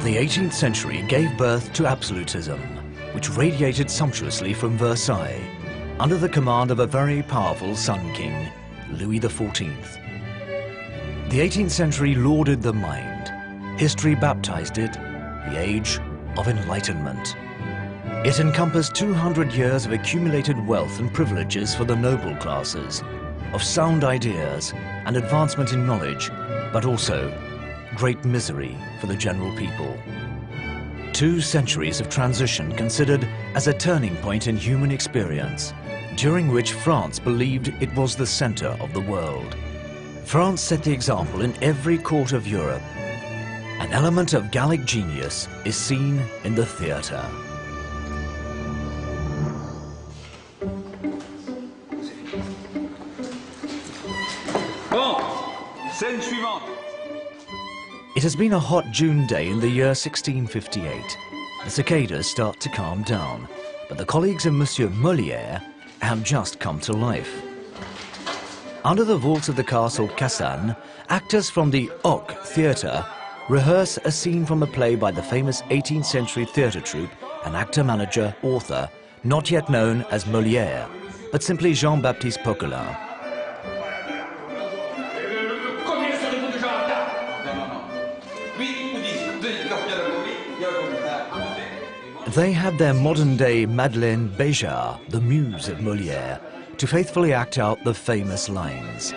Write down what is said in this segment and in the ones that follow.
The 18th century gave birth to absolutism, which radiated sumptuously from Versailles, under the command of a very powerful Sun King, Louis XIV. The 18th century lauded the mind. History baptized it the Age of Enlightenment. It encompassed 200 years of accumulated wealth and privileges for the noble classes, of sound ideas and advancement in knowledge, but also great misery for the general people. 2 centuries of transition considered as a turning point in human experience, during which France believed it was the center of the world. France set the example in every court of Europe. An element of Gallic genius is seen in the theatre. Bon, scène suivante. It has been a hot June day in the year 1658. The cicadas start to calm down, but the colleagues of Monsieur Molière have just come to life. Under the vaults of the castle Cassan, actors from the Oc theatre rehearse a scene from a play by the famous 18th century theatre troupe and actor-manager, author, not yet known as Molière, but simply Jean-Baptiste Poquelin. They had their modern-day Madeleine Béjart, the muse of Molière, to faithfully act out the famous lines.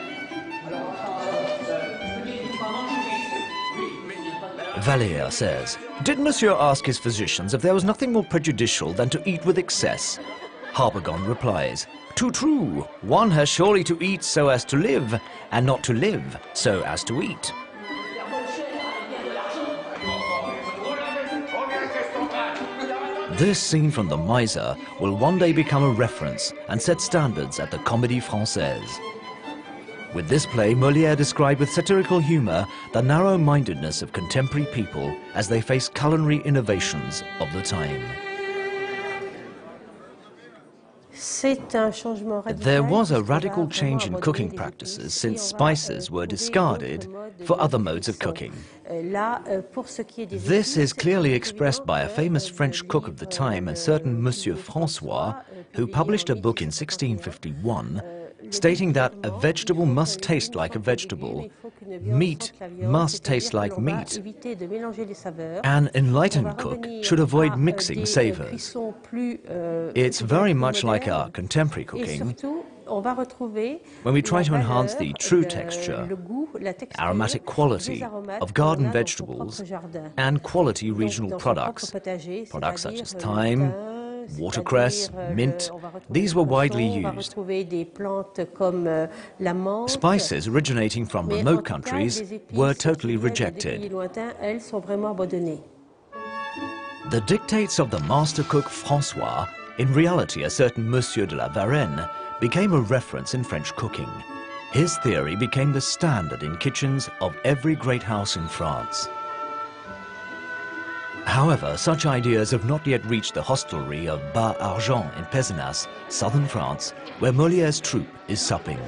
Valère says, "Did Monsieur ask his physicians if there was nothing more prejudicial than to eat with excess?" Harpagon replies, "Too true. One has surely to eat so as to live, and not to live so as to eat." This scene from The Miser will one day become a reference and set standards at the Comédie Française. With this play, Molière described with satirical humour the narrow-mindedness of contemporary people as they face culinary innovations of the time. There was a radical change in cooking practices since spices were discarded for other modes of cooking. This is clearly expressed by a famous French cook of the time, a certain Monsieur François, who published a book in 1651 stating that a vegetable must taste like a vegetable, meat must taste like meat. An enlightened cook should avoid mixing savors. It's very much like our contemporary cooking, when we try to enhance the true texture, aromatic quality of garden vegetables and quality regional products, products such as thyme, watercress, mint. These were widely used. Spices originating from remote countries were totally rejected. The dictates of the master cook François, in reality a certain Monsieur de la Varenne, became a reference in French cooking. His theory became the standard in kitchens of every great house in France. However, such ideas have not yet reached the hostelry of Bas-Argent in Pézenas, southern France, where Molière's troupe is supping.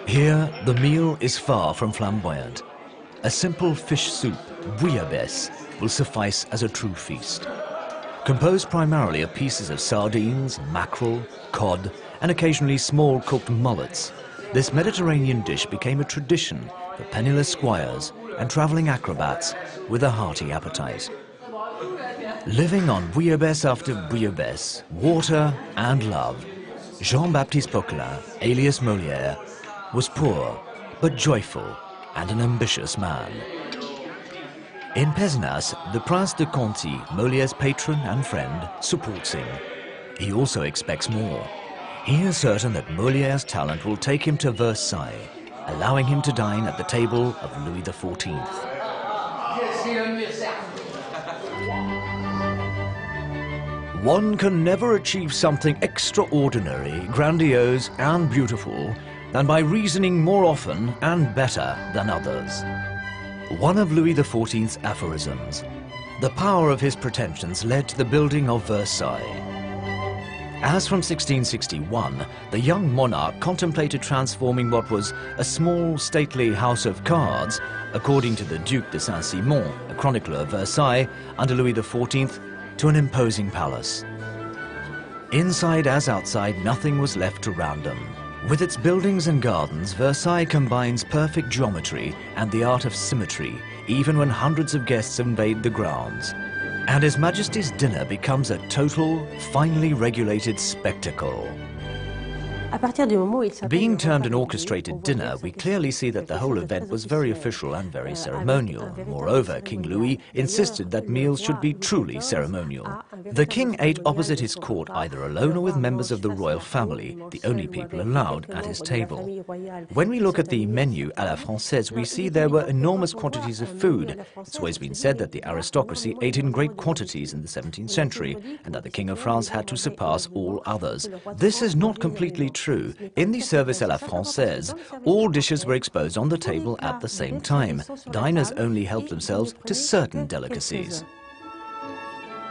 Here, the meal is far from flamboyant. A simple fish soup, bouillabaisse, will suffice as a true feast. Composed primarily of pieces of sardines, mackerel, cod, and occasionally small cooked mullets, this Mediterranean dish became a tradition for penniless squires and traveling acrobats with a hearty appetite. Living on bouillabaisse after bouillabaisse, water and love, Jean-Baptiste Poquelin, alias Molière, was poor but joyful and an ambitious man. In Pézenas, the Prince de Conti, Molière's patron and friend, supports him. He also expects more. He is certain that Molière's talent will take him to Versailles, allowing him to dine at the table of Louis XIV. One can never achieve something extraordinary, grandiose and beautiful than by reasoning more often and better than others. One of Louis XIV's aphorisms. The power of his pretensions led to the building of Versailles. As from 1661, the young monarch contemplated transforming what was a small, stately house of cards, according to the Duc de Saint-Simon, a chronicler of Versailles, under Louis XIV, to an imposing palace. Inside as outside, nothing was left to random. With its buildings and gardens, Versailles combines perfect geometry and the art of symmetry, even when hundreds of guests invade the grounds. And His Majesty's dinner becomes a total, finely regulated spectacle. Being termed an orchestrated dinner, we clearly see that the whole event was very official and very ceremonial. Moreover, King Louis insisted that meals should be truly ceremonial. The king ate opposite his court, either alone or with members of the royal family, the only people allowed at his table. When we look at the menu à la française, we see there were enormous quantities of food. It's always been said that the aristocracy ate in great quantities in the 17th century, and that the King of France had to surpass all others. This is not completely true. In the service à la française, all dishes were exposed on the table at the same time. Diners only helped themselves to certain delicacies.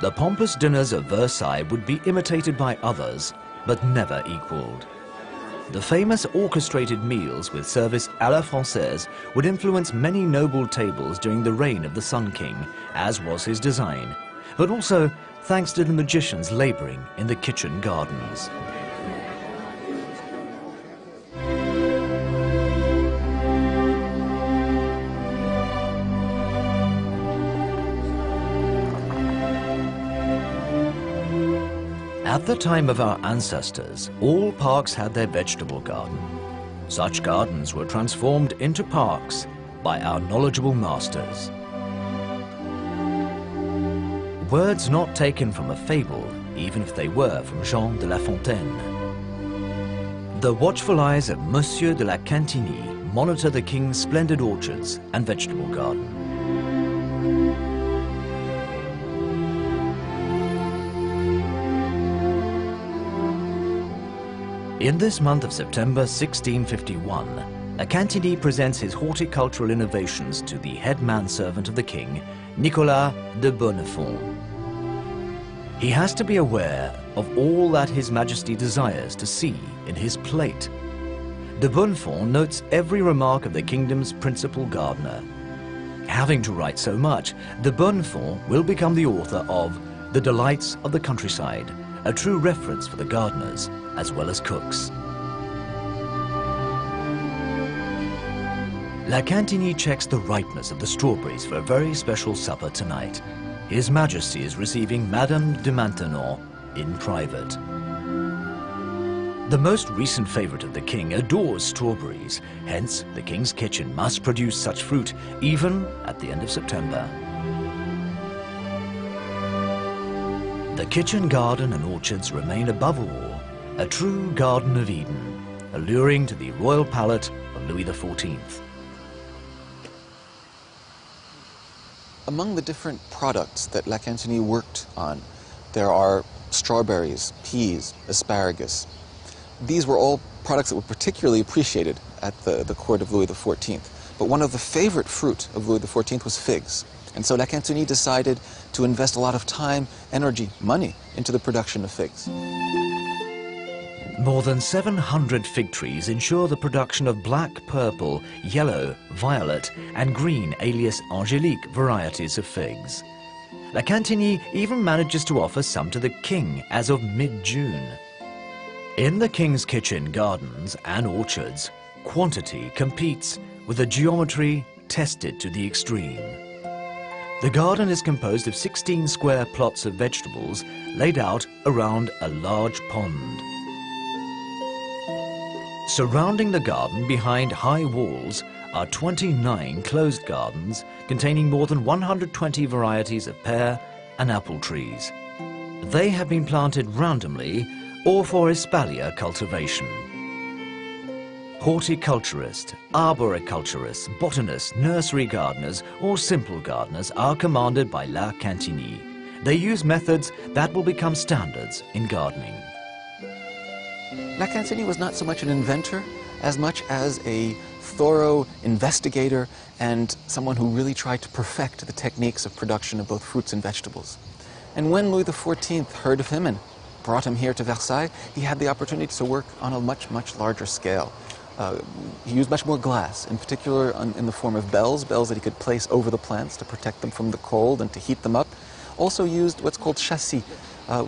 The pompous dinners of Versailles would be imitated by others, but never equaled. The famous orchestrated meals with service à la française would influence many noble tables during the reign of the Sun King, as was his design, but also thanks to the magicians laboring in the kitchen gardens. At the time of our ancestors, all parks had their vegetable garden. Such gardens were transformed into parks by our knowledgeable masters. Words not taken from a fable, even if they were from Jean de La Fontaine. The watchful eyes of Monsieur de la Cantigny monitor the king's splendid orchards and vegetable garden. In this month of September 1651, La Cantigny presents his horticultural innovations to the head manservant of the king, Nicolas de Bonnefond. He has to be aware of all that His Majesty desires to see in his plate. De Bonnefond notes every remark of the kingdom's principal gardener. Having to write so much, de Bonnefond will become the author of The Delights of the Countryside, a true reference for the gardeners as well as cooks. La Cantigny checks the ripeness of the strawberries for a very special supper tonight. His Majesty is receiving Madame de Maintenon in private. The most recent favorite of the king adores strawberries, hence the king's kitchen must produce such fruit even at the end of September. The kitchen garden and orchards remain above all a true Garden of Eden, alluring to the royal palate of Louis XIV. Among the different products that La Cantigny worked on, there are strawberries, peas, asparagus. These were all products that were particularly appreciated at the court of Louis XIV. But one of the favorite fruit of Louis XIV was figs. And so La Cantigny decided to invest a lot of time, energy, money into the production of figs. More than 700 fig trees ensure the production of black, purple, yellow, violet and green alias angélique varieties of figs. La Cantigny even manages to offer some to the king as of mid-June. In the king's kitchen gardens and orchards, quantity competes with a geometry tested to the extreme. The garden is composed of 16 square plots of vegetables laid out around a large pond. Surrounding the garden behind high walls are 29 closed gardens containing more than 120 varieties of pear and apple trees. They have been planted randomly or for espalier cultivation. Horticulturists, arboriculturists, botanists, nursery gardeners or simple gardeners are commanded by La Cantigny. They use methods that will become standards in gardening. La Cantigny was not so much an inventor as much as a thorough investigator and someone who really tried to perfect the techniques of production of both fruits and vegetables. And when Louis XIV heard of him and brought him here to Versailles, he had the opportunity to work on a much, much larger scale. He used much more glass, in particular in the form of bells that he could place over the plants to protect them from the cold and to heat them up. Also used what's called châssis,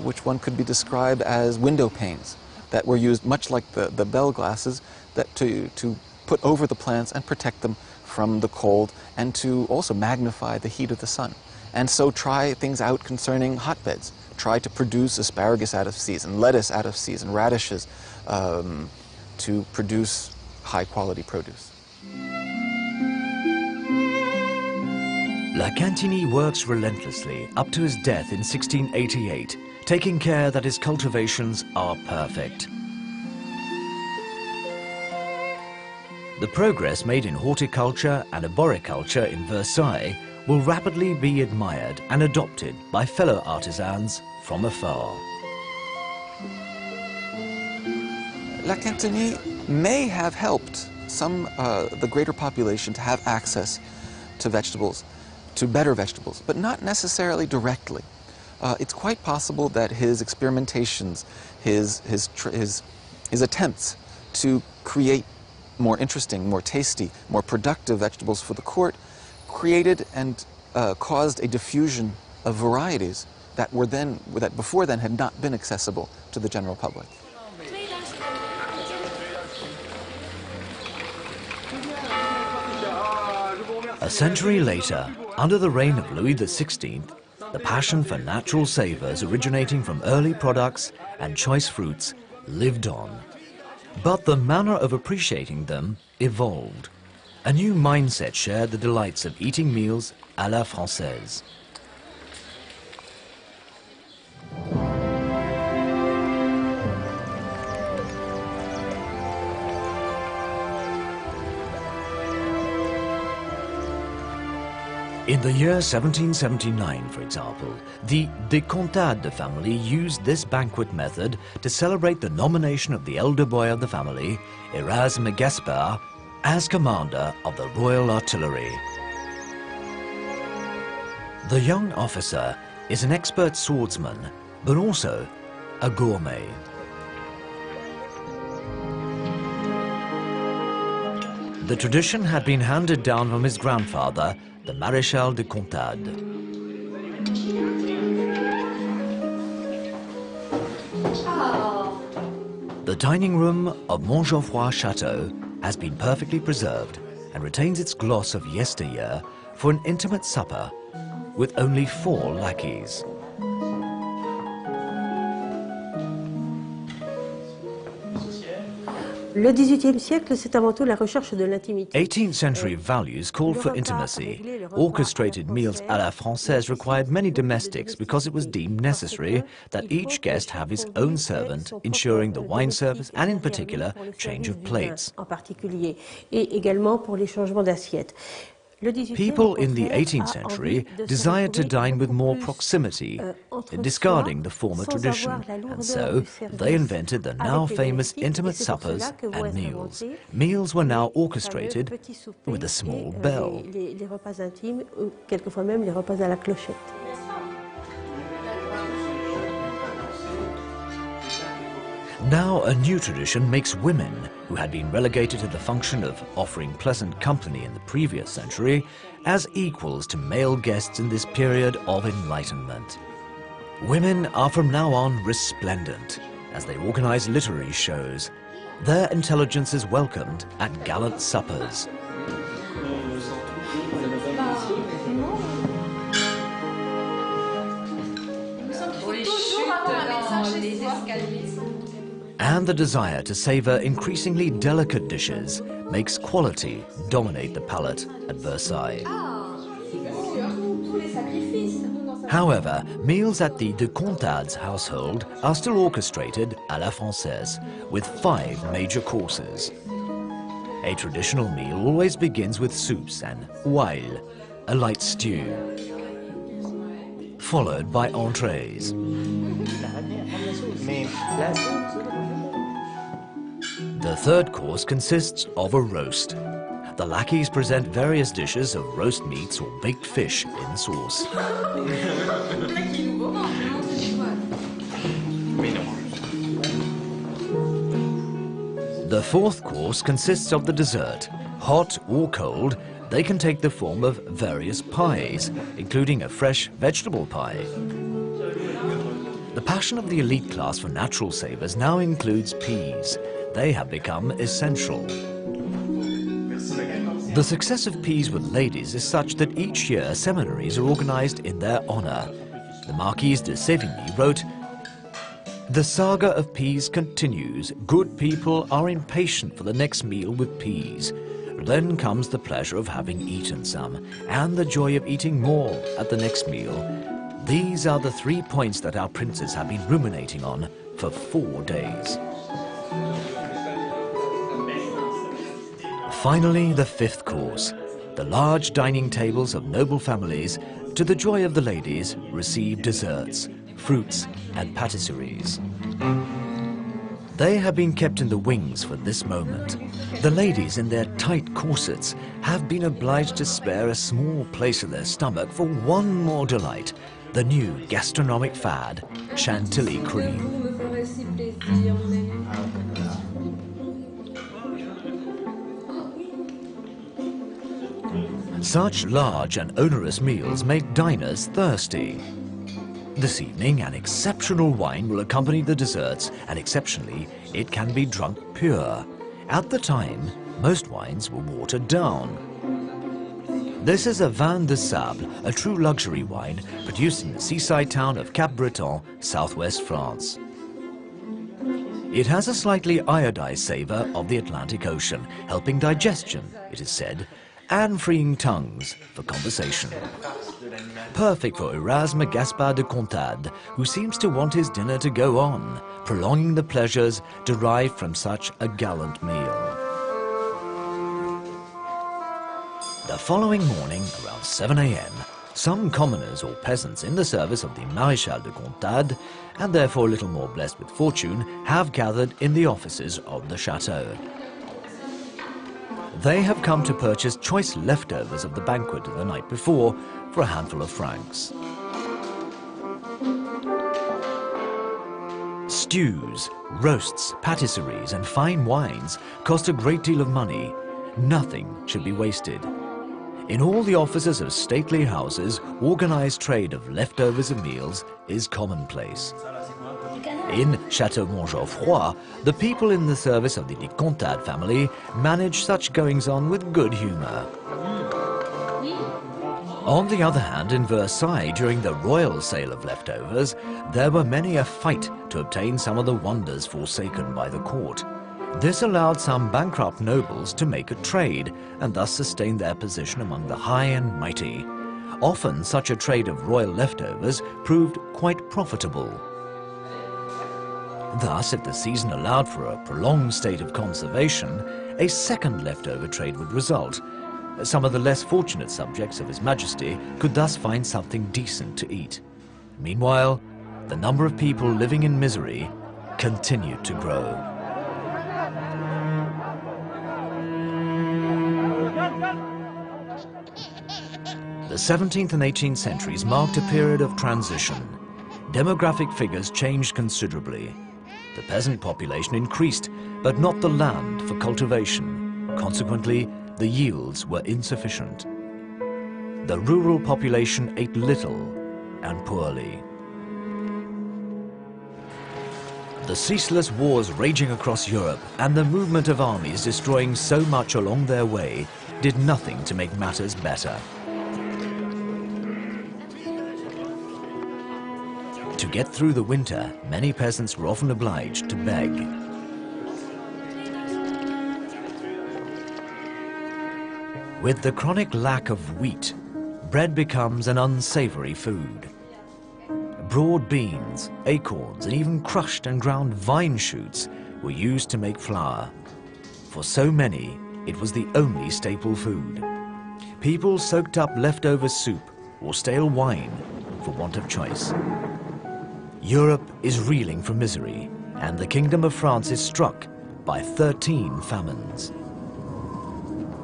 which one could be described as window panes that were used much like the bell glasses that to put over the plants and protect them from the cold and to also magnify the heat of the sun. And so try things out concerning hotbeds. Try to produce asparagus out of season, lettuce out of season, radishes, to produce high-quality produce. La Cantini works relentlessly up to his death in 1688, taking care that his cultivations are perfect. The progress made in horticulture and arboriculture in Versailles will rapidly be admired and adopted by fellow artisans from afar. La Cantini may have helped the greater population to have access to vegetables, to better vegetables, but not necessarily directly. It's quite possible that his experimentations, his attempts to create more interesting, more tasty, more productive vegetables for the court created and caused a diffusion of varieties that before then had not been accessible to the general public. A century later, under the reign of Louis XVI, the passion for natural savors originating from early products and choice fruits lived on. But the manner of appreciating them evolved. A new mindset shared the delights of eating meals à la française. In the year 1779, for example, the Décontade family used this banquet method to celebrate the nomination of the elder boy of the family, Erasme Gaspard, as commander of the Royal Artillery. The young officer is an expert swordsman, but also a gourmet. The tradition had been handed down from his grandfather, the Maréchal de Contade. The dining room of Montgeoffroy Chateau has been perfectly preserved and retains its gloss of yesteryear for an intimate supper with only 4 lackeys. Le XVIIIe siècle, c'est avant tout la recherche de l'intimité. 18th century values called for intimacy. Orchestrated meals à la française required many domestics because it was deemed necessary that each guest have his own servant, ensuring the wine service and, in particular, change of plates. En particulier, et également pour les changements d'assiettes. People in the 18th century desired to dine with more proximity, discarding the former tradition, and so they invented the now famous intimate suppers and meals. Meals were now orchestrated with a small bell. Les repas intimes, quelquefois même les repas à la clochette. Now a new tradition makes women, who had been relegated to the function of offering pleasant company in the previous century, as equals to male guests in this period of enlightenment. Women are from now on resplendent, as they organize literary shows. Their intelligence is welcomed at gallant suppers. And the desire to savor increasingly delicate dishes makes quality dominate the palate at Versailles. However, meals at the de Contade's household are still orchestrated à la française, with 5 major courses. A traditional meal always begins with soups and ouille, a light stew, followed by entrees. The third course consists of a roast. The lackeys present various dishes of roast meats or baked fish in sauce. The fourth course consists of the dessert. Hot or cold, they can take the form of various pies, including a fresh vegetable pie. The passion of the elite class for natural savors now includes peas. They have become essential. The success of peas with ladies is such that each year seminaries are organized in their honor. The Marquise de Sévigny wrote, "The saga of peas continues. Good people are impatient for the next meal with peas. Then comes the pleasure of having eaten some, and the joy of eating more at the next meal. These are the 3 points that our princes have been ruminating on for 4 days." Finally, the fifth course. The large dining tables of noble families, to the joy of the ladies, receive desserts, fruits and patisseries. They have been kept in the wings for this moment. The ladies in their tight corsets have been obliged to spare a small place in their stomach for one more delight, the new gastronomic fad, chantilly cream. Such large and onerous meals make diners thirsty. This evening, an exceptional wine will accompany the desserts, and exceptionally, it can be drunk pure. At the time, most wines were watered down. This is a vin de sable, a true luxury wine produced in the seaside town of Cap-Breton, southwest France. It has a slightly iodized savor of the Atlantic Ocean, helping digestion, it is said, and freeing tongues for conversation. Perfect for Erasme Gaspard de Contade, who seems to want his dinner to go on, prolonging the pleasures derived from such a gallant meal. The following morning, around 7 a.m., some commoners or peasants in the service of the Maréchal de Contade, and therefore little more blessed with fortune, have gathered in the offices of the chateau. They have come to purchase choice leftovers of the banquet the night before for a handful of francs. Stews, roasts, patisseries and fine wines cost a great deal of money. Nothing should be wasted. In all the offices of stately houses, organized trade of leftovers of meals is commonplace. In Chateau Montgeoffroy, the people in the service of the de Contade family manage such goings-on with good humor. On the other hand, in Versailles, during the royal sale of leftovers, there were many a fight to obtain some of the wonders forsaken by the court. This allowed some bankrupt nobles to make a trade and thus sustain their position among the high and mighty. Often such a trade of royal leftovers proved quite profitable. Thus, if the season allowed for a prolonged state of conservation, a second leftover trade would result. Some of the less fortunate subjects of His Majesty could thus find something decent to eat. Meanwhile, the number of people living in misery continued to grow. The 17th and 18th centuries marked a period of transition. Demographic figures changed considerably. The peasant population increased, but not the land for cultivation. Consequently, the yields were insufficient. The rural population ate little and poorly. The ceaseless wars raging across Europe and the movement of armies destroying so much along their way did nothing to make matters better. To get through the winter, many peasants were often obliged to beg. With the chronic lack of wheat, bread becomes an unsavory food. Broad beans, acorns, and even crushed and ground vine shoots were used to make flour. For so many, it was the only staple food. People soaked up leftover soup or stale wine for want of choice. Europe is reeling from misery, and the Kingdom of France is struck by 13 famines.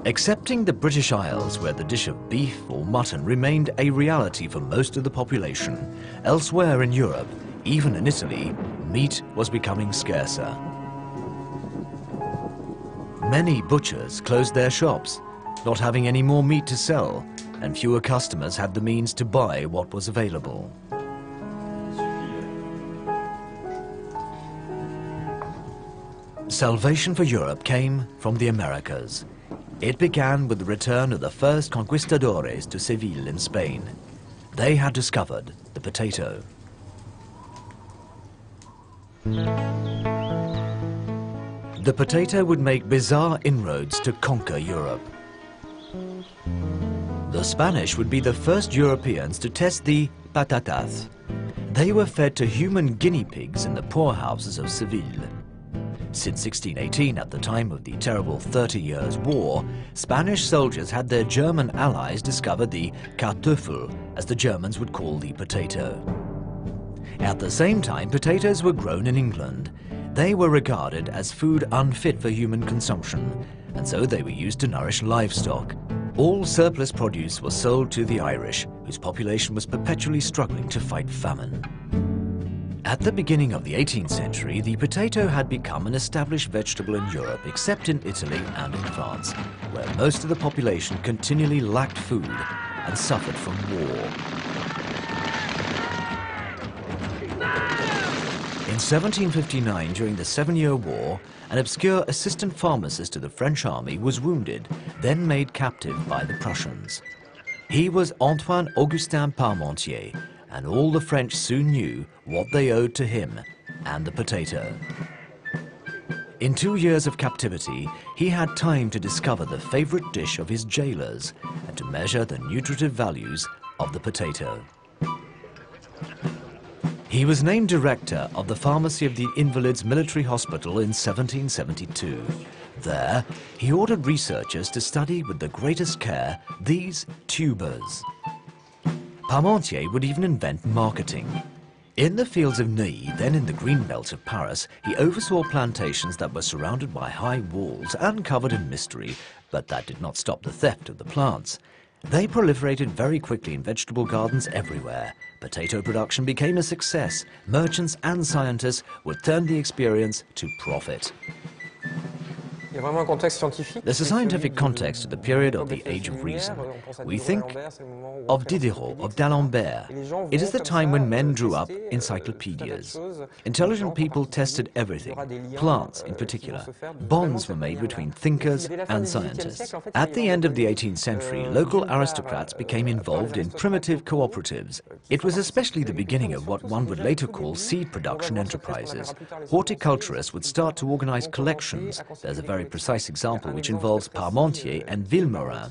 Excepting the British Isles, where the dish of beef or mutton remained a reality for most of the population, elsewhere in Europe, even in Italy, meat was becoming scarcer. Many butchers closed their shops, not having any more meat to sell, and fewer customers had the means to buy what was available. Salvation for Europe came from the Americas. It began with the return of the first conquistadores to Seville in Spain. They had discovered the potato. The potato would make bizarre inroads to conquer Europe. The Spanish would be the first Europeans to test the patatas. They were fed to human guinea pigs in the poorhouses of Seville. Since 1618, at the time of the terrible 30 Years' War, Spanish soldiers had their German allies discover the Kartoffel, as the Germans would call the potato. At the same time, potatoes were grown in England. They were regarded as food unfit for human consumption, and so they were used to nourish livestock. All surplus produce was sold to the Irish, whose population was perpetually struggling to fight famine. At the beginning of the 18th century, the potato had become an established vegetable in Europe, except in Italy and in France, where most of the population continually lacked food and suffered from war. In 1759, during the 7-Year War, an obscure assistant pharmacist to the French army was wounded, then made captive by the Prussians. He was Antoine Augustin Parmentier, and all the French soon knew what they owed to him and the potato. In 2 years of captivity, he had time to discover the favorite dish of his jailers and to measure the nutritive values of the potato. He was named director of the pharmacy of the Invalids Military Hospital in 1772. There, he ordered researchers to study with the greatest care these tubers. Parmentier would even invent marketing. In the fields of Neuilly, then in the green belt of Paris, he oversaw plantations that were surrounded by high walls and covered in mystery, but that did not stop the theft of the plants. They proliferated very quickly in vegetable gardens everywhere. Potato production became a success. Merchants and scientists would turn the experience to profit. There's a scientific context to the period of the Age of Reason. We think of Diderot, of d'Alembert. It is the time when men drew up encyclopedias. Intelligent people tested everything, plants in particular. Bonds were made between thinkers and scientists. At the end of the 18th century, local aristocrats became involved in primitive cooperatives. It was especially the beginning of what one would later call seed production enterprises. Horticulturists would start to organize collections. There's a very precise example which involves Parmentier and Villemorin.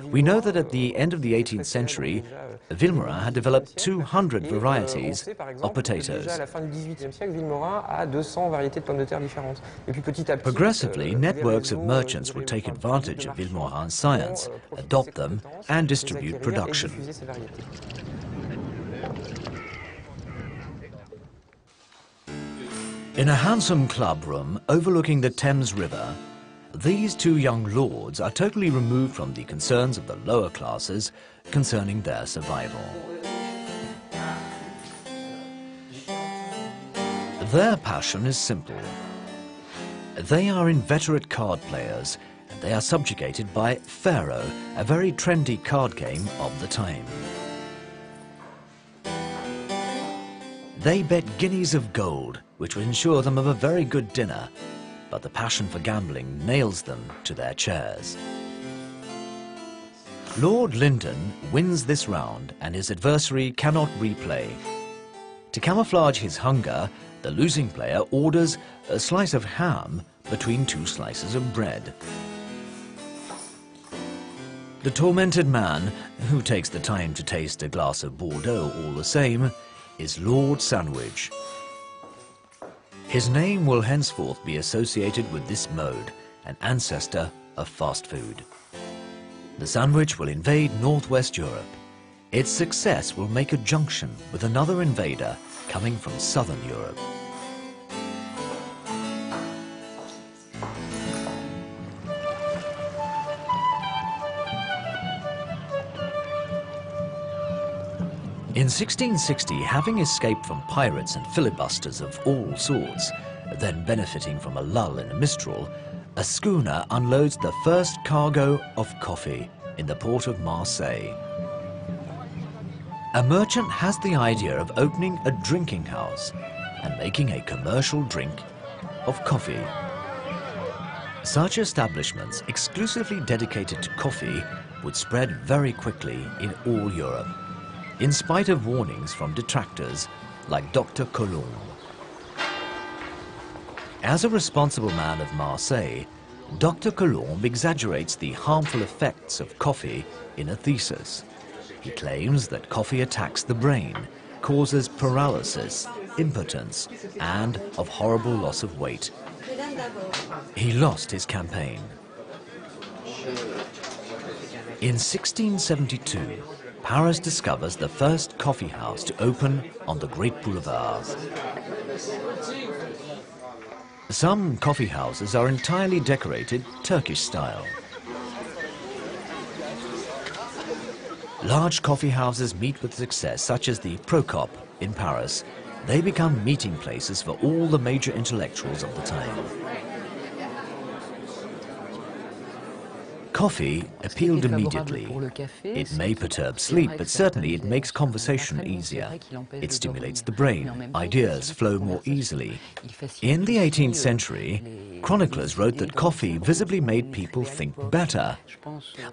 We know that at the end of the 18th century, Villemorin had developed 200 varieties of potatoes. Progressively, networks of merchants would take advantage of Villemorin's science, adopt them, and distribute production. In a handsome club room overlooking the Thames River, these two young lords are totally removed from the concerns of the lower classes concerning their survival. Their passion is simple. They are inveterate card players, and they are subjugated by Faro, a very trendy card game of the time. They bet guineas of gold, which would ensure them of a very good dinner, but the passion for gambling nails them to their chairs. Lord Lyndon wins this round, and his adversary cannot replay. To camouflage his hunger, the losing player orders a slice of ham between 2 slices of bread. The tormented man, who takes the time to taste a glass of Bordeaux all the same, is Lord Sandwich. His name will henceforth be associated with this mode, an ancestor of fast food. The sandwich will invade northwest Europe. Its success will make a junction with another invader coming from southern Europe. In 1660, having escaped from pirates and filibusters of all sorts, then benefiting from a lull in a mistral, A schooner unloads the first cargo of coffee in the port of Marseille. A merchant has the idea of opening a drinking house and making a commercial drink of coffee. Such establishments exclusively dedicated to coffee would spread very quickly in all Europe, in spite of warnings from detractors like Dr. Colomb. As a responsible man of Marseille, Dr. Colomb exaggerates the harmful effects of coffee in a thesis. He claims that coffee attacks the brain, causes paralysis, impotence, and of horrible loss of weight. He lost his campaign. In 1672, Paris discovers the first coffee house to open on the great boulevards. Some coffee houses are entirely decorated Turkish style. Large coffee houses meet with success, such as the Prokop in Paris. They become meeting places for all the major intellectuals of the time. Coffee appealed immediately. It may perturb sleep, but certainly it makes conversation easier. It stimulates the brain. Ideas flow more easily. In the 18th century, chroniclers wrote that coffee visibly made people think better.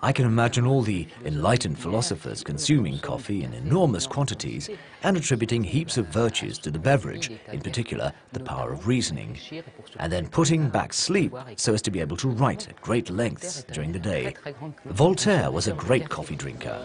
I can imagine all the enlightened philosophers consuming coffee in enormous quantities and attributing heaps of virtues to the beverage, in particular the power of reasoning, and then putting back sleep so as to be able to write at great lengths during the day. Voltaire was a great coffee drinker.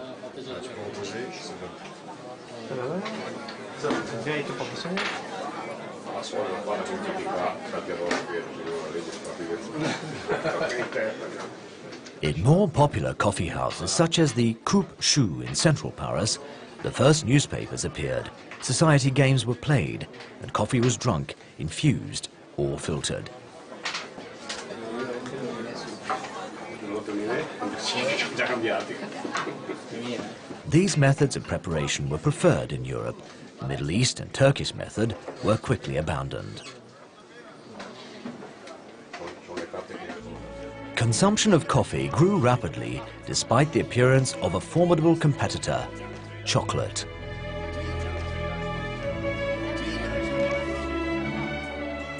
In more popular coffee houses, such as the Coupe Chou in central Paris, the first newspapers appeared, society games were played, and coffee was drunk, infused or filtered. These methods of preparation were preferred in Europe. The Middle East and Turkish method were quickly abandoned. Consumption of coffee grew rapidly despite the appearance of a formidable competitor, chocolate.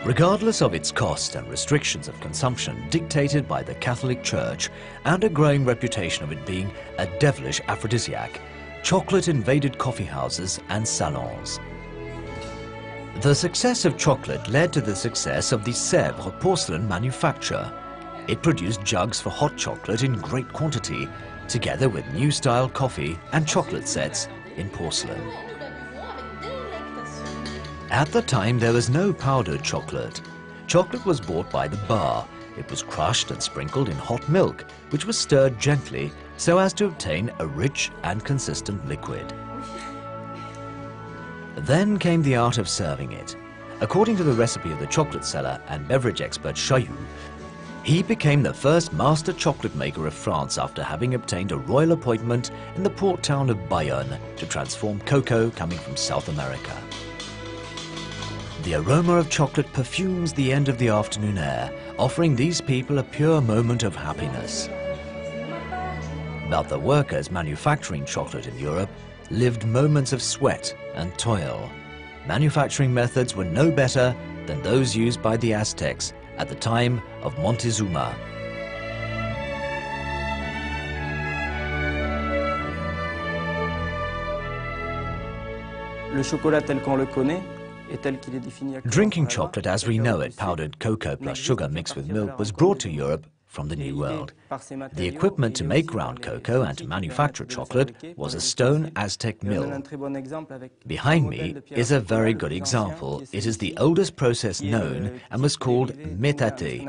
Regardless of its cost and restrictions of consumption dictated by the Catholic Church and a growing reputation of it being a devilish aphrodisiac, chocolate invaded coffee houses and salons. The success of chocolate led to the success of the Sèvres porcelain manufacture. It produced jugs for hot chocolate in great quantity, together with new-style coffee and chocolate sets in porcelain. At the time, there was no powdered chocolate. Chocolate was bought by the bar. It was crushed and sprinkled in hot milk, which was stirred gently so as to obtain a rich and consistent liquid. Then came the art of serving it. According to the recipe of the chocolate seller and beverage expert Chailloux, he became the first master chocolate maker of France after having obtained a royal appointment in the port town of Bayonne to transform cocoa coming from South America. The aroma of chocolate perfumes the end of the afternoon air, offering these people a pure moment of happiness. But the workers manufacturing chocolate in Europe lived moments of sweat and toil. Manufacturing methods were no better than those used by the Aztecs at the time of Montezuma. Le chocolat tel qu'on le connaît. Drinking chocolate as we know it, powdered cocoa plus sugar mixed with milk, was brought to Europe from the New World. The equipment to make ground cocoa and to manufacture chocolate was a stone Aztec mill. Behind me is a very good example. It is the oldest process known and was called metate.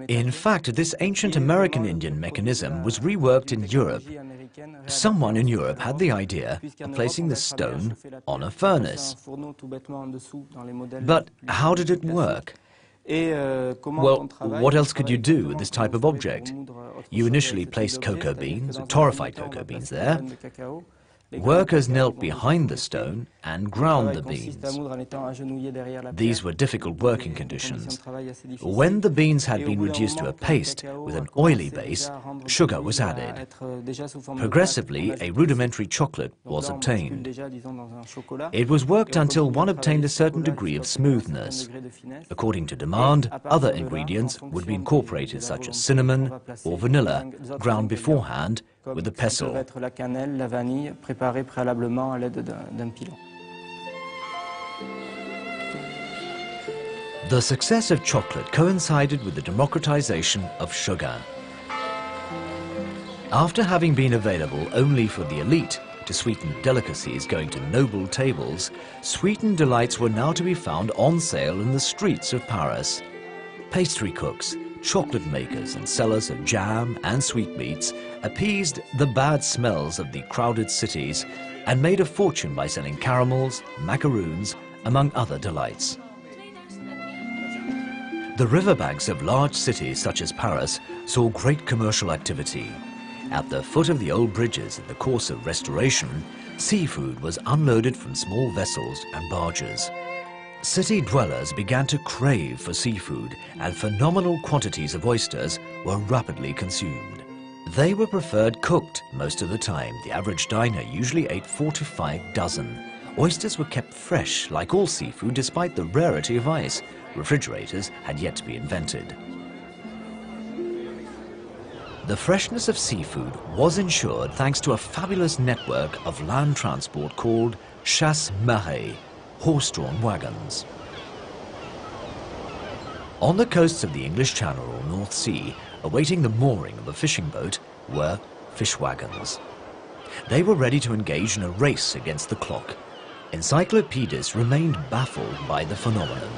In fact, this ancient American Indian mechanism was reworked in Europe. Someone in Europe had the idea of placing the stone on a furnace. But how did it work? Well, what else could you do with this type of object? You initially placed cocoa beans, torrefied cocoa beans there, Workers knelt behind the stone and ground the beans. These were difficult working conditions. When the beans had been reduced to a paste with an oily base, sugar was added. Progressively, a rudimentary chocolate was obtained. It was worked until one obtained a certain degree of smoothness. According to demand, other ingredients would be incorporated, such as cinnamon or vanilla, ground beforehand with a pestle. The success of chocolate coincided with the democratization of sugar. After having been available only for the elite to sweeten delicacies going to noble tables, sweetened delights were now to be found on sale in the streets of Paris. Pastry cooks, chocolate makers and sellers of jam and sweetmeats appeased the bad smells of the crowded cities and made a fortune by selling caramels, macaroons, among other delights. The riverbanks of large cities such as Paris saw great commercial activity. At the foot of the old bridges in the course of restoration, seafood was unloaded from small vessels and barges. City dwellers began to crave for seafood, and phenomenal quantities of oysters were rapidly consumed. They were preferred cooked most of the time. The average diner usually ate 4 to 5 dozen. Oysters were kept fresh, like all seafood, despite the rarity of ice. Refrigerators had yet to be invented. The freshness of seafood was ensured thanks to a fabulous network of land transport called chasse-marée, horse-drawn wagons. On the coasts of the English Channel or North Sea, awaiting the mooring of a fishing boat, were fish wagons. They were ready to engage in a race against the clock. Encyclopedists remained baffled by the phenomenon.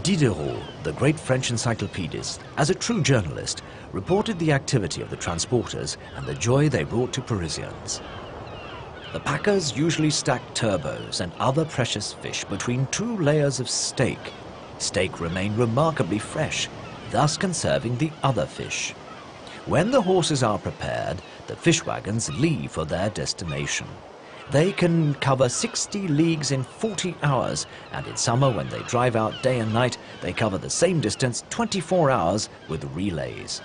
Diderot, the great French encyclopedist, as a true journalist, reported the activity of the transporters and the joy they brought to Parisians. The packers usually stacked turbot and other precious fish between 2 layers of steak. Steak remained remarkably fresh, thus conserving the other fish. When the horses are prepared, the fish wagons leave for their destination. They can cover 60 leagues in 40 hours, and in summer, when they drive out day and night, they cover the same distance 24 hours with relays.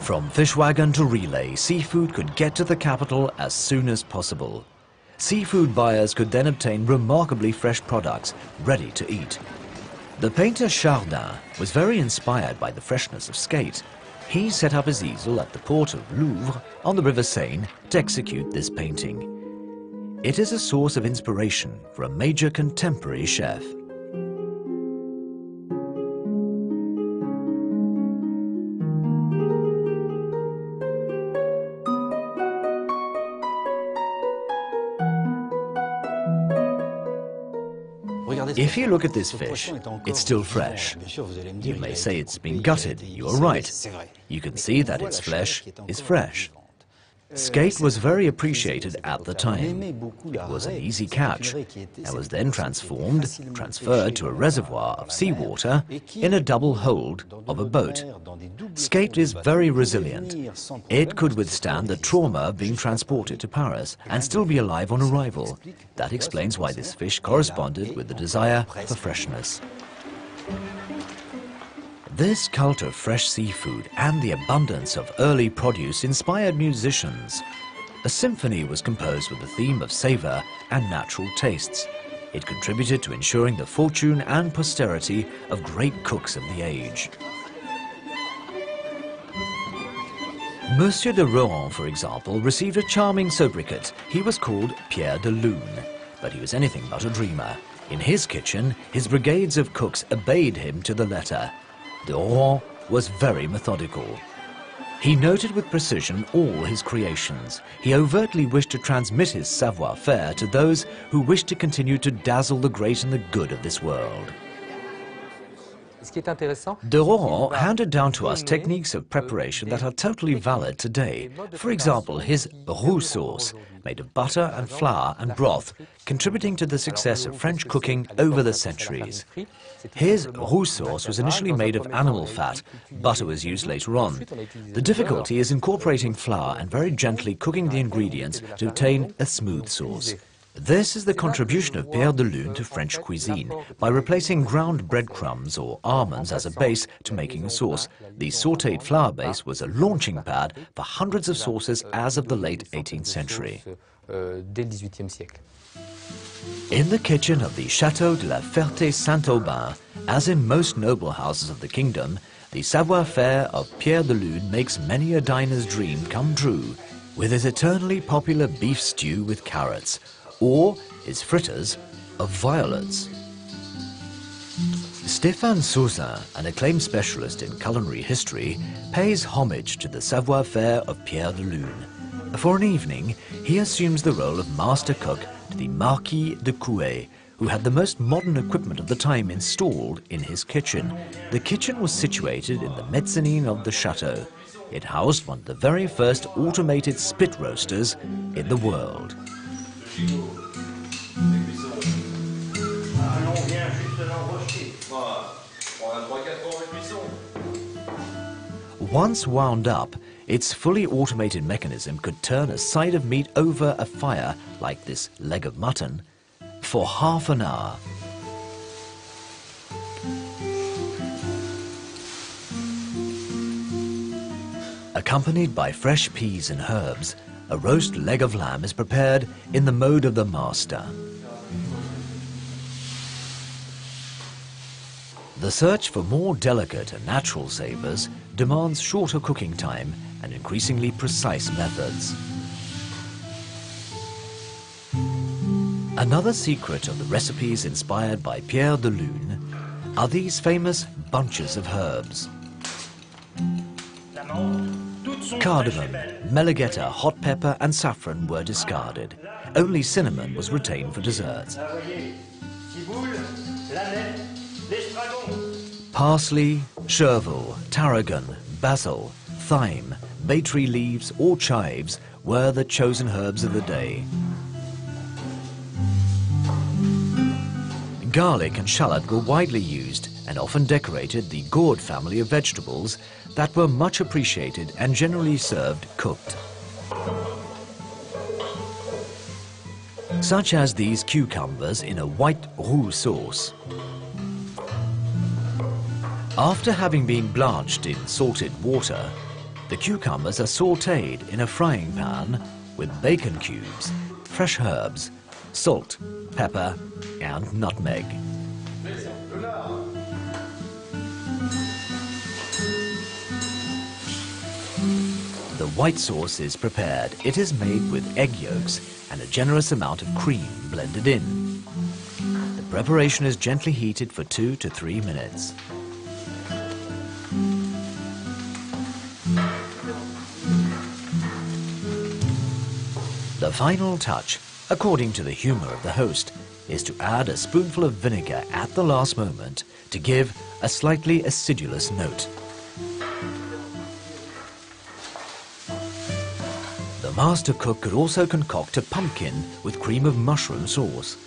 From fish wagon to relay, seafood could get to the capital as soon as possible. Seafood buyers could then obtain remarkably fresh products, ready to eat. The painter Chardin was very inspired by the freshness of skate. He set up his easel at the port of Louvre on the River Seine to execute this painting. It is a source of inspiration for a major contemporary chef. If you look at this fish, it's still fresh. You may say it's been gutted. You are right. You can see that its flesh is fresh. Skate was very appreciated at the time. It was an easy catch and was then transferred to a reservoir of seawater in a double hold of a boat. Skate is very resilient. It could withstand the trauma of being transported to Paris and still be alive on arrival. That explains why this fish corresponded with the desire for freshness. This cult of fresh seafood and the abundance of early produce inspired musicians. A symphony was composed with the theme of savor and natural tastes. It contributed to ensuring the fortune and posterity of great cooks of the age. Monsieur de Rohan, for example, received a charming sobriquet. He was called Pierre de Lune, but he was anything but a dreamer. In his kitchen, his brigades of cooks obeyed him to the letter. De Rohan was very methodical. He noted with precision all his creations. He overtly wished to transmit his savoir-faire to those who wished to continue to dazzle the great and the good of this world. De Rohan handed down to us techniques of preparation that are totally valid today. For example, his roux sauce, made of butter and flour and broth, contributing to the success of French cooking over the centuries. His roux sauce was initially made of animal fat. Butter was used later on. The difficulty is incorporating flour and very gently cooking the ingredients to obtain a smooth sauce. This is the contribution of Pierre de Lune to French cuisine, by replacing ground breadcrumbs or almonds as a base to making a sauce. The sautéed flour base was a launching pad for hundreds of sauces as of the late 18th century. In the kitchen of the Château de la Ferté-Saint-Aubin, as in most noble houses of the kingdom, the savoir-faire of Pierre de Lune makes many a diner's dream come true, with his eternally popular beef stew with carrots, or his fritters of violets. Stéphane Sauzin, an acclaimed specialist in culinary history, pays homage to the savoir-faire of Pierre de Lune. For an evening, he assumes the role of master cook to the Marquis de Coué, who had the most modern equipment of the time installed in his kitchen. The kitchen was situated in the mezzanine of the chateau. It housed one of the very first automated spit roasters in the world. Once wound up, its fully automated mechanism could turn a side of meat over a fire, like this leg of mutton, for half an hour. Accompanied by fresh peas and herbs, a roast leg of lamb is prepared in the mode of the master. The search for more delicate and natural savors demands shorter cooking time and increasingly precise methods. Another secret of the recipes inspired by Pierre de Lune are these famous bunches of herbs. Cardamom, melagetta, hot pepper and saffron were discarded. Only cinnamon was retained for desserts. Parsley, chervil, tarragon, basil, thyme, bay tree leaves or chives were the chosen herbs of the day. Garlic and shallot were widely used and often decorated the gourd family of vegetables that were much appreciated and generally served cooked. Such as these cucumbers in a white roux sauce. After having been blanched in salted water, the cucumbers are sautéed in a frying pan with bacon cubes, fresh herbs, salt, pepper and nutmeg. The white sauce is prepared. It is made with egg yolks and a generous amount of cream blended in. The preparation is gently heated for 2 to 3 minutes. The final touch, according to the humor of the host, is to add a spoonful of vinegar at the last moment to give a slightly acidulous note. The master cook could also concoct a pumpkin with cream of mushroom sauce.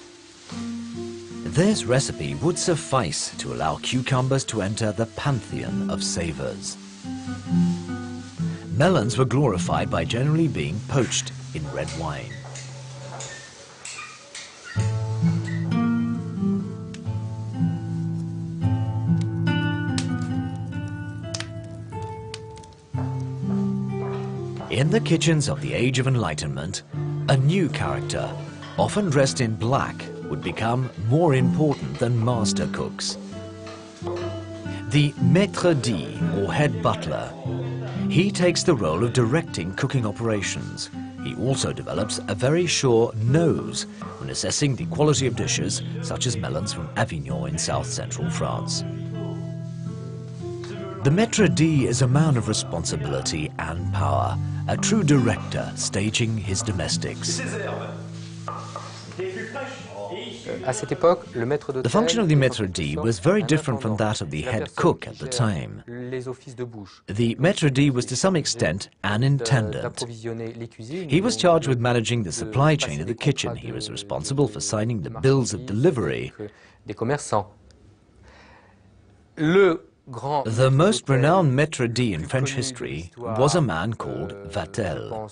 This recipe would suffice to allow cucumbers to enter the pantheon of savors. Melons were glorified by generally being poached in red wine. In the kitchens of the Age of Enlightenment, a new character, often dressed in black, would become more important than master cooks. The maître d', or head butler. He takes the role of directing cooking operations. He also develops a very sure nose when assessing the quality of dishes, such as melons from Avignon in south-central France. The maître d' is a man of responsibility and power, a true director staging his domestics. The function of the maître d' was very different from that of the head cook at the time. The maître d' was to some extent an intendant. He was charged with managing the supply chain of the kitchen. He was responsible for signing the bills of delivery. The most renowned maître d' in French history was a man called Vatel.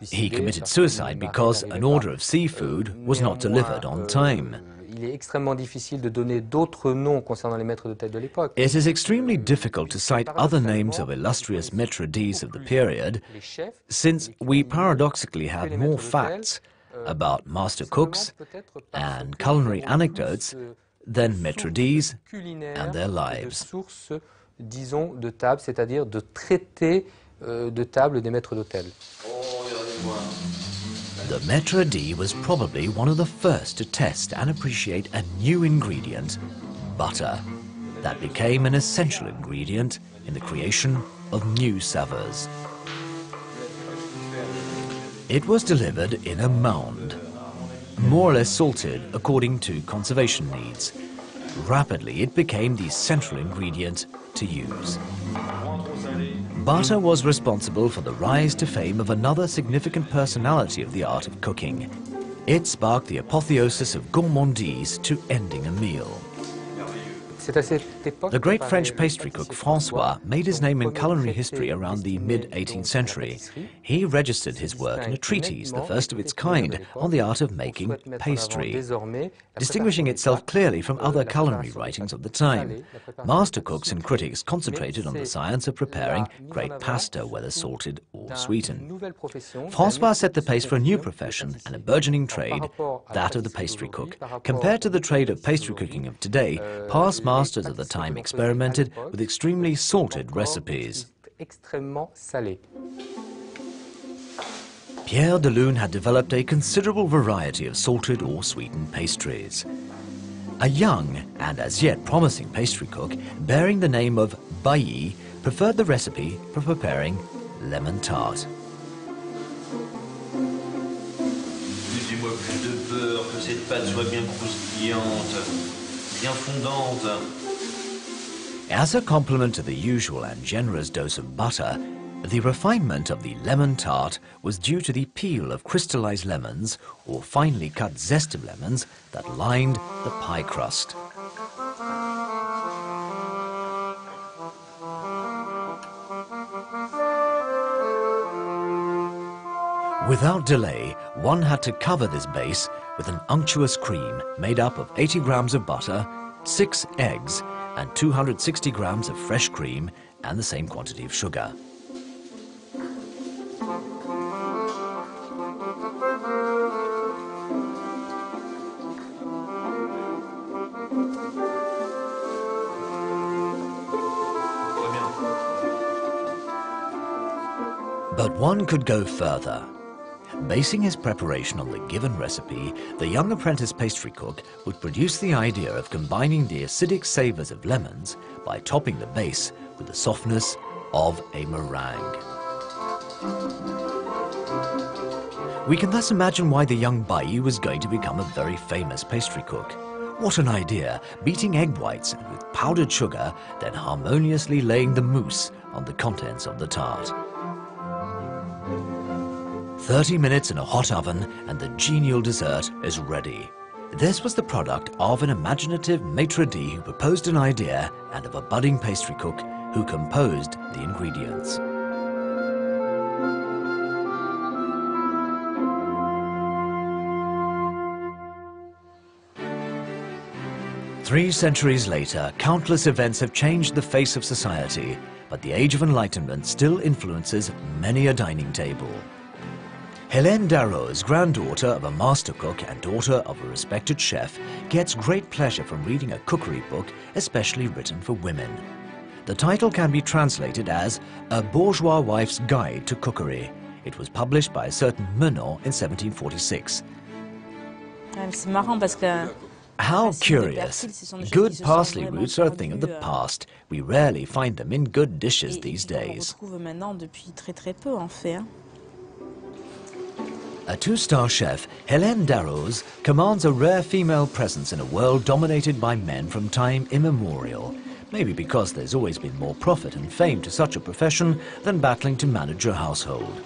He committed suicide because an order of seafood was not delivered on time. It is extremely difficult to cite other names of illustrious maître d's of the period, since we paradoxically have more facts about master cooks and culinary anecdotes than maître d's and their lives. The maître d' was probably one of the first to test and appreciate a new ingredient, butter, that became an essential ingredient in the creation of new savors. It was delivered in a mound, more or less salted according to conservation needs. Rapidly, it became the central ingredient to use. Butter was responsible for the rise to fame of another significant personality of the art of cooking. It sparked the apotheosis of gourmandise to ending a meal. The great French pastry cook François made his name in culinary history around the mid-18th century. He registered his work in a treatise, the first of its kind, on the art of making pastry, distinguishing itself clearly from other culinary writings of the time. Master cooks and critics concentrated on the science of preparing great pasta, whether salted or sweetened. François set the pace for a new profession and a burgeoning trade, that of the pastry cook. Compared to the trade of pastry cooking of today, past masters of the time experimented with extremely salted recipes. Pierre de Lune had developed a considerable variety of salted or sweetened pastries. A young and as yet promising pastry cook bearing the name of Bailly preferred the recipe for preparing lemon tart. Mettez-moi plus de beurre, que cette pâte soit bien croustillante. As a complement to the usual and generous dose of butter, the refinement of the lemon tart was due to the peel of crystallized lemons or finely cut zest of lemons that lined the pie crust. Without delay, one had to cover this base with an unctuous cream made up of 80 grams of butter, 6 eggs, and 260 grams of fresh cream and the same quantity of sugar. But one could go further. Basing his preparation on the given recipe, the young apprentice pastry cook would produce the idea of combining the acidic savours of lemons by topping the base with the softness of a meringue. We can thus imagine why the young Bailly was going to become a very famous pastry cook. What an idea, beating egg whites with powdered sugar, then harmoniously laying the mousse on the contents of the tart. 30 minutes in a hot oven and the genial dessert is ready. This was the product of an imaginative maître d' who proposed an idea and of a budding pastry cook who composed the ingredients. Three centuries later, countless events have changed the face of society, but the Age of Enlightenment still influences many a dining table. Hélène Darrow's granddaughter of a master cook and daughter of a respected chef gets great pleasure from reading a cookery book especially written for women. The title can be translated as A Bourgeois Wife's Guide to Cookery. It was published by a certain Menon in 1746. How curious. Good parsley roots are a thing of the past. We rarely find them in good dishes these days. A two-star chef, Hélène Darroze, commands a rare female presence in a world dominated by men from time immemorial. Maybe because there's always been more profit and fame to such a profession than battling to manage a household.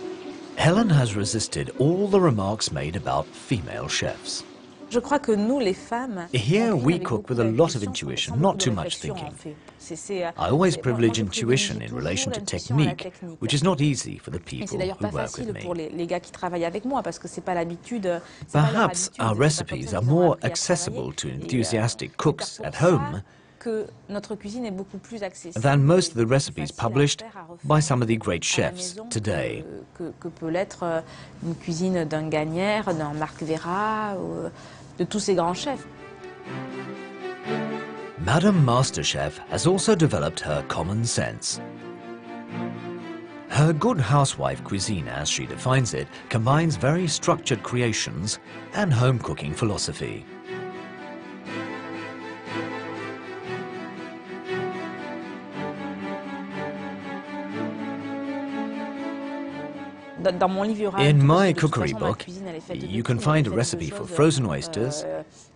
Helen has resisted all the remarks made about female chefs. Here we cook with a lot of intuition, not too much thinking. I always privilege intuition in relation to technique, which is not easy for the people who work with me. Perhaps our recipes are more accessible to enthusiastic cooks at home than most of the recipes published by some of the great chefs today. Madame Masterchef has also developed her common sense. Her good housewife cuisine, as she defines it, combines very structured creations and home cooking philosophy. In my cookery book, you can find a recipe for frozen oysters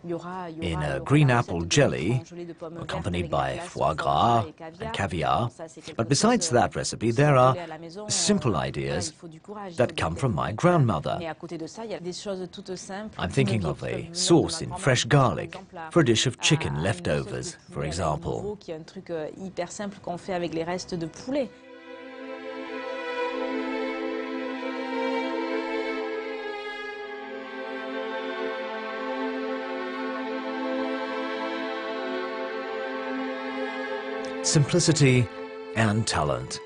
in a green apple jelly, accompanied by foie gras and caviar. But besides that recipe, there are simple ideas that come from my grandmother. I'm thinking of a sauce in fresh garlic for a dish of chicken leftovers, for example. Simplicity and talent.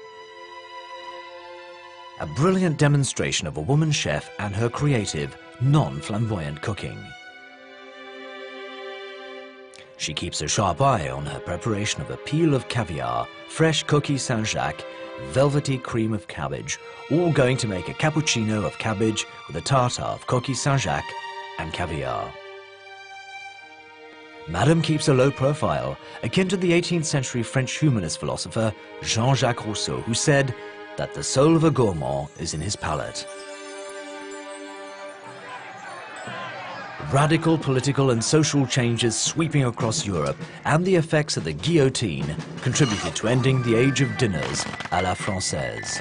A brilliant demonstration of a woman chef and her creative, non-flamboyant cooking. She keeps a sharp eye on her preparation of a peel of caviar, fresh coquille Saint-Jacques, velvety cream of cabbage, all going to make a cappuccino of cabbage with a tartare of coquille Saint-Jacques and caviar. Madame keeps a low profile, akin to the 18th century French humanist philosopher Jean-Jacques Rousseau, who said that the soul of a gourmand is in his palate. Radical political and social changes sweeping across Europe and the effects of the guillotine contributed to ending the age of dinners à la française.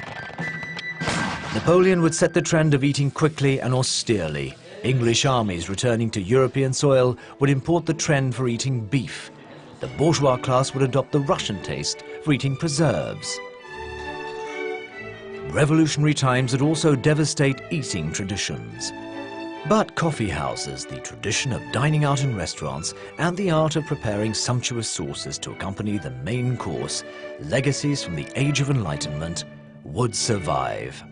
Napoleon would set the trend of eating quickly and austerely. English armies returning to European soil would import the trend for eating beef. The bourgeois class would adopt the Russian taste for eating preserves. Revolutionary times would also devastate eating traditions. But coffee houses, the tradition of dining out in restaurants, and the art of preparing sumptuous sauces to accompany the main course, legacies from the Age of Enlightenment, would survive.